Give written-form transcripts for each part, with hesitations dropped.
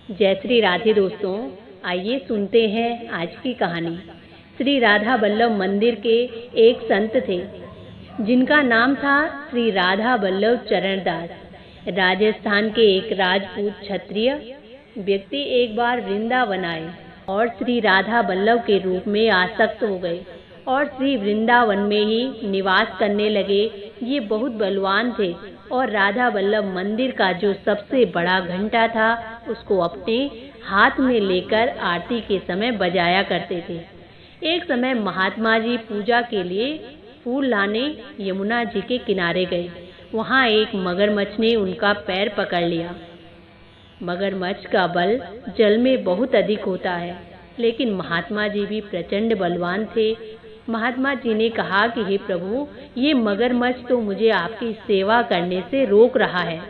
जय श्री राधे दोस्तों, आइए सुनते हैं आज की कहानी। श्री राधा वल्लभ मंदिर के एक संत थे जिनका नाम था श्री राधा वल्लभ चरण दास। राजस्थान के एक राजपूत क्षत्रिय व्यक्ति एक बार वृंदावन आए और श्री राधा वल्लभ के रूप में आसक्त हो गए और श्री वृंदावन में ही निवास करने लगे। ये बहुत बलवान थे और राधा वल्लभ मंदिर का जो सबसे बड़ा घंटा था उसको अपने हाथ में लेकर आरती के समय बजाया करते थे। एक समय महात्मा जी पूजा के लिए फूल लाने यमुना जी के किनारे गए। वहाँ एक मगरमच्छ ने उनका पैर पकड़ लिया। मगरमच्छ का बल जल में बहुत अधिक होता है, लेकिन महात्मा जी भी प्रचंड बलवान थे। महात्मा जी ने कहा कि हे प्रभु, ये मगरमच्छ तो मुझे आपकी सेवा करने से रोक रहा है।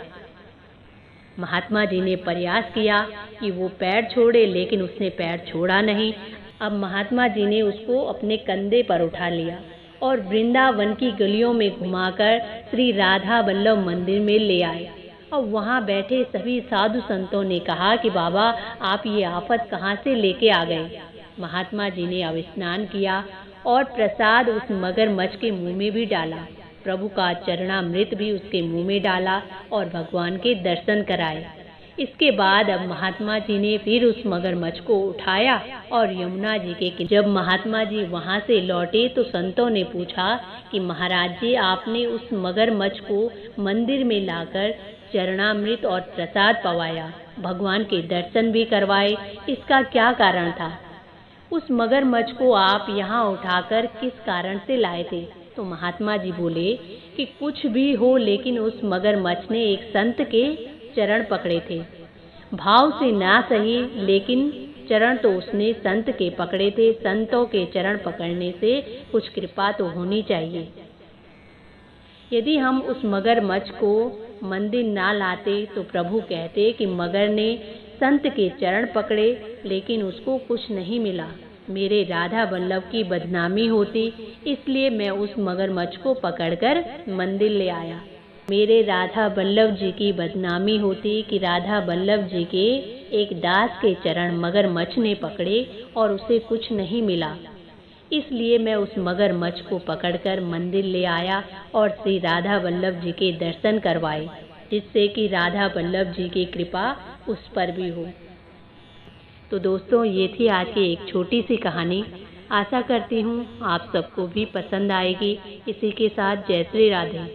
महात्मा जी ने प्रयास किया कि वो पैर छोड़े, लेकिन उसने पैर छोड़ा नहीं। अब महात्मा जी ने उसको अपने कंधे पर उठा लिया और वृंदावन की गलियों में घुमाकर श्री राधा वल्लभ मंदिर में ले आए। और वहाँ बैठे सभी साधु संतों ने कहा कि बाबा, आप ये आफत कहाँ से लेके आ गए। महात्मा जी ने अब स्नान किया और प्रसाद उस मगरमच्छ के मुंह में भी डाला। प्रभु का चरणामृत भी उसके मुंह में डाला और भगवान के दर्शन कराए। इसके बाद अब महात्मा जी ने फिर उस मगरमच्छ को उठाया और यमुना जी के जब महात्मा जी वहां से लौटे तो संतों ने पूछा कि महाराज जी, आपने उस मगरमच्छ को मंदिर में लाकर चरणामृत और प्रसाद पवाया, भगवान के दर्शन भी करवाए, इसका क्या कारण था? उस मगरमच्छ को आप यहाँ उठाकर किस कारण से लाए थे? तो महात्मा जी बोले कि कुछ भी हो, लेकिन उस मगरमच्छ ने एक संत के चरण पकड़े थे। भाव से ना सही, लेकिन चरण तो उसने संत के पकड़े थे। संतों के चरण पकड़ने से कुछ कृपा तो होनी चाहिए। यदि हम उस मगरमच्छ को मंदिर ना लाते तो प्रभु कहते कि मगर ने संत के चरण पकड़े, लेकिन उसको कुछ नहीं मिला। मेरे राधा वल्लभ की बदनामी होती, इसलिए मैं उस मगरमच्छ को पकड़कर मंदिर ले आया। मेरे राधा वल्लभ जी की बदनामी होती कि राधा वल्लभ जी के एक दास के चरण मगरमच्छ ने पकड़े और उसे कुछ नहीं मिला। इसलिए मैं उस मगरमच्छ को पकड़कर मंदिर ले आया और श्री राधा वल्लभ जी के दर्शन करवाए, जिससे कि राधा वल्लभ जी की कृपा उस पर भी हो। तो दोस्तों, ये थी आज की एक छोटी सी कहानी। आशा करती हूँ आप सबको भी पसंद आएगी। इसी के साथ जय श्री राधे।